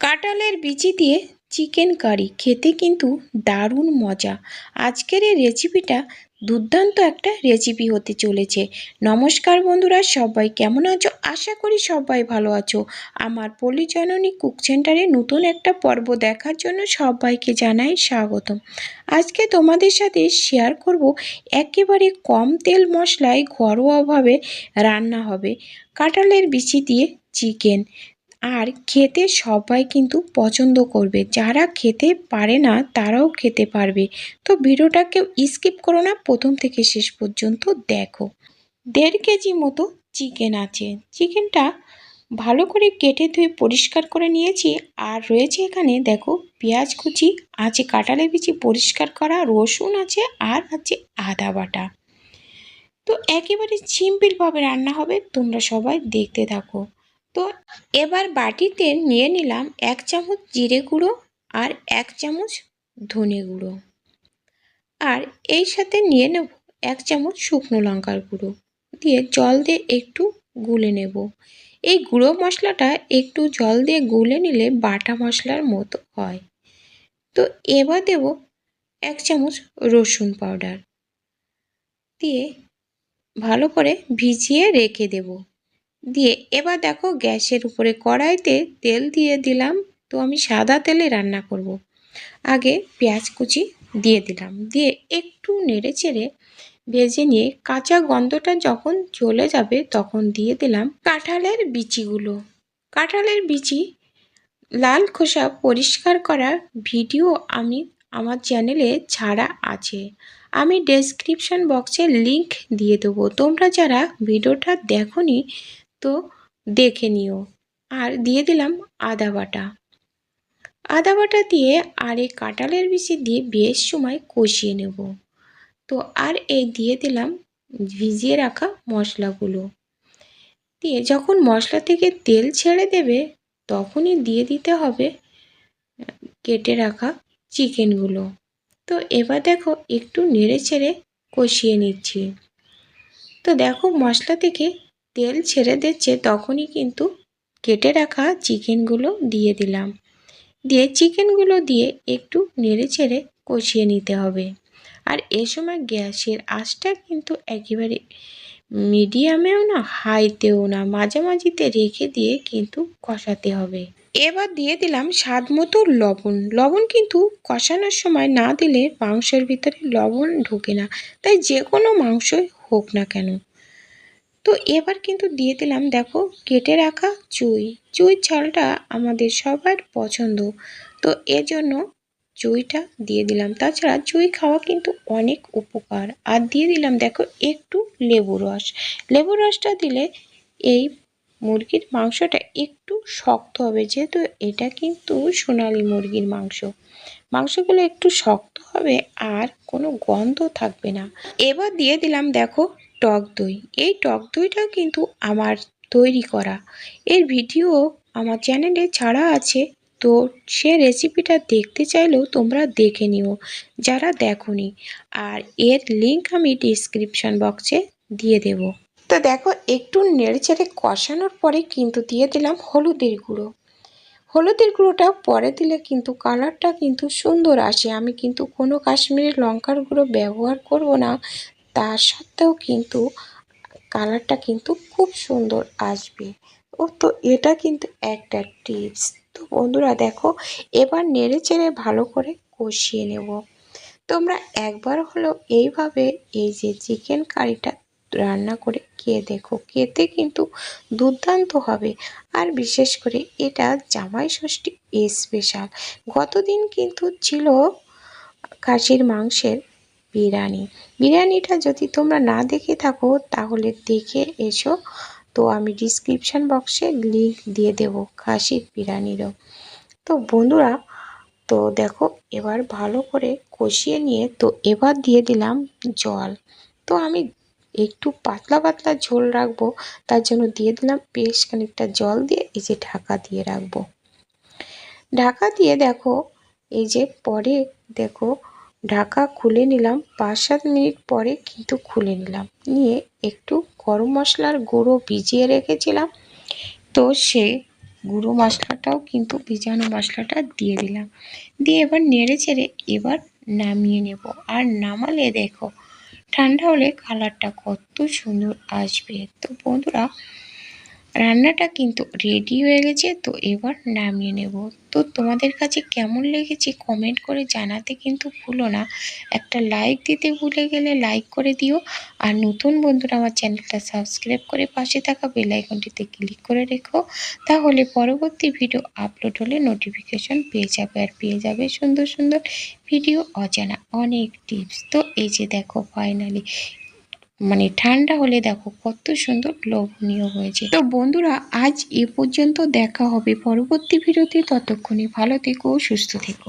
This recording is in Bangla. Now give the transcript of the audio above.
কাঁঠালের বিচি দিয়ে চিকেন কারি খেতে কিন্তু দারুণ মজা। আজকের এই রেসিপিটা দুর্দান্ত একটা রেসিপি হতে চলেছে। নমস্কার বন্ধুরা, সবাই কেমন আছো? আশা করি সবাই ভালো আছো। আমার পল্লী জননী কুক সেন্টারে নতুন একটা পর্ব দেখার জন্য সবাইকে জানাই স্বাগতম। আজকে তোমাদের সাথে শেয়ার করব একেবারে কম তেল মশলায় ঘরোয়াভাবে রান্না হবে কাঁঠালের বিচি দিয়ে চিকেন। আর খেতে সবাই কিন্তু পছন্দ করবে, যারা খেতে পারে না তারাও খেতে পারবে। তো ভিডিওটা কেউ স্কিপ করো না, প্রথম থেকে শেষ পর্যন্ত দেখো। 1.5 কেজি মতো চিকেন আছে। চিকেনটা ভালো করে কেটে ধুয়ে পরিষ্কার করে নিয়েছি। আর রয়েছে এখানে দেখো পেঁয়াজ কুচি আছে, কাঁঠালের বিচি পরিষ্কার করা, রসুন আছে, আর আছে আদা বাটা। তো একেবারে সিম্পলভাবে রান্না হবে, তোমরা সবাই দেখতে থাকো। তো এবার বাটিতে নিয়ে নিলাম 1 চামচ জিরে গুঁড়ো আর 1 চামচ ধনে গুঁড়ো, আর এই সাথে নিয়ে নেব 1 চামচ শুকনো লঙ্কার গুঁড়ো, দিয়ে জল দিয়ে একটু গুলে নেব। এই গুঁড়ো মশলাটা একটু জল দিয়ে গুলে নিলে বাটা মশলার মতো হয়। তো এবার দেব 1 চামচ রসুন পাউডার, দিয়ে ভালো করে ভিজিয়ে রেখে দেব। দিয়ে এবার দেখো গ্যাসের উপরে কড়াইতে তেল দিয়ে দিলাম। তো আমি সাদা তেলে রান্না করব। আগে পেঁয়াজ কুচি দিয়ে দিলাম, দিয়ে একটু নেড়ে চেড়ে ভেজে নিয়ে কাঁচা গন্ধটা যখন চলে যাবে তখন দিয়ে দিলাম কাঁঠালের বিচিগুলো। কাঁঠালের বিচি লাল খোসা পরিষ্কার করার ভিডিও আমি আমার চ্যানেলে ছাড়া আছে, আমি ডেসক্রিপশন বক্সে লিংক দিয়ে দেবো। তোমরা যারা ভিডিওটা দেখোনি তো দেখে নিও। আর দিয়ে দিলাম আদা বাটা। আদা বাটা দিয়ে আর এই কাঁঠালের বিচি দিয়ে বেশ সময় কষিয়ে নেব। তো আর এই দিয়ে দিলাম ভিজিয়ে রাখা মশলাগুলো, দিয়ে যখন মশলা থেকে তেল ছেড়ে দেবে তখনই দিয়ে দিতে হবে কেটে রাখা চিকেনগুলো। তো এবার দেখো একটু নেড়ে ছেড়ে কষিয়ে নিচ্ছি। তো দেখো মশলা থেকে তেল ছেড়ে দিচ্ছে, তখনই কিন্তু কেটে রাখা চিকেনগুলো দিয়ে দিলাম। দিয়ে চিকেনগুলো দিয়ে একটু নেড়ে ছেড়ে কষিয়ে নিতে হবে। আর এ সময় গ্যাসের আঁচটা কিন্তু একেবারে মিডিয়ামেও না হাইতেও না, মাঝামাঝিতে রেখে দিয়ে কিন্তু কষাতে হবে। এবার দিয়ে দিলাম স্বাদ মতো লবণ। লবণ কিন্তু কষানোর সময় না দিলে মাংসের ভিতরে লবণ ঢোকে না, তাই যে কোনো মাংসই হোক না কেন। তো এবার কিন্তু দিয়ে দিলাম দেখো কেটে রাখা চুই ঝালটা আমাদের সবার পছন্দ, তো এজন্য চুইটা দিয়ে দিলাম। তাছাড়া চুই খাওয়া কিন্তু অনেক উপকার। আর দিয়ে দিলাম দেখো একটু লেবু রসটা দিলে এই মুরগির মাংসটা একটু শক্ত হবে, যেহেতু এটা কিন্তু সোনালী মুরগির মাংসগুলো একটু শক্ত হবে আর কোনো গন্ধ থাকবে না। এবার দিয়ে দিলাম দেখো টক দই। এই টক দইটাও কিন্তু আমার তৈরি করা, এর ভিডিও আমার চ্যানেলে ছাড়া আছে। তো সে রেসিপিটা দেখতে চাইলেও তোমরা দেখে নিও যারা দেখোনি, আর এর লিংক আমি ডিসক্রিপশন বক্সে দিয়ে দেব। তো দেখো একটু নেড়েচেড়ে কষানোর পরে কিন্তু দিয়ে দিলাম হলুদের গুঁড়ো। হলুদের গুঁড়োটা পরে দিলে কিন্তু কালারটা কিন্তু সুন্দর আসে। আমি কিন্তু কোনো কাশ্মীরি লঙ্কার গুঁড়ো ব্যবহার করব না, তা সত্ত্বেও কিন্তু কালারটা কিন্তু খুব সুন্দর আসবে। তো এটা কিন্তু একটা টিপস। তো বন্ধুরা দেখো এবার নেড়ে চেড়ে ভালো করে কষিয়ে নেব। তোমরা একবার হলো এইভাবে এই যে চিকেন কারিটা রান্না করে খেয়ে দেখো, খেতে কিন্তু দুর্দান্ত হবে। আর বিশেষ করে এটা জামাই ষষ্ঠী স্পেশাল। গতদিন কিন্তু ছিল খাসির মাংসের বিরিয়ানিটা যদি তোমরা না দেখে থাকো তাহলে দেখে এসো। তো আমি ডিসক্রিপশান বক্সে লিংক দিয়ে দেব খাসির বিরিয়ানিরও। তো বন্ধুরা তো দেখো এবার ভালো করে কষিয়ে নিয়ে তো এবার দিয়ে দিলাম জল। তো আমি একটু পাতলা পাতলা ঝোল রাখবো, তার জন্য দিয়ে দিলাম বেশ খানিকটা জল, দিয়ে এই যে ঢাকা দিয়ে রাখবো। ঢাকা দিয়ে দেখো এই যে পরে দেখো ঢাকা খুলে নিলাম, 5-7 মিনিট পরে কিন্তু খুলে নিলাম, নিয়ে একটু গরম মশলার গুঁড়ো ভিজিয়ে রেখেছিলাম তো সে গুঁড়ো মশলাটাও কিন্তু ভেজানো মশলাটা দিয়ে দিলাম, দিয়ে এবার নেড়ে চেড়ে এবার নামিয়ে নেব। আর নামালে দেখো ঠান্ডা হলে কালারটা কত সুন্দর আসবে। তো বন্ধুরা রান্নাটা কিন্তু রেডি হয়ে গেছে, তো এবার নামিয়ে নেব। তো তোমাদের কাছে কেমন লেগেছে কমেন্ট করে জানাতে কিন্তু ভুলো না। একটা লাইক দিতে ভুলে গেলে লাইক করে দিও। আর নতুন বন্ধুরা আমার চ্যানেলটা সাবস্ক্রাইব করে পাশে থাকা বেল আইকনটিতে ক্লিক করে রেখো, তাহলে পরবর্তী ভিডিও আপলোড হলে নোটিফিকেশন পেয়ে যাবে। আর পেয়ে যাবে সুন্দর সুন্দর ভিডিও, অজানা অনেক টিপস। তো এই যে দেখো ফাইনালি ঠান্ডা হলে দেখো কত সুন্দর লোভনীয় হয়েছে। তো বন্ধুরা আজ এ পর্যন্ত, দেখা হবে পরবর্তী ভিডিওতে। ততক্ষণে ভালো থেকো, সুস্থ থেকো।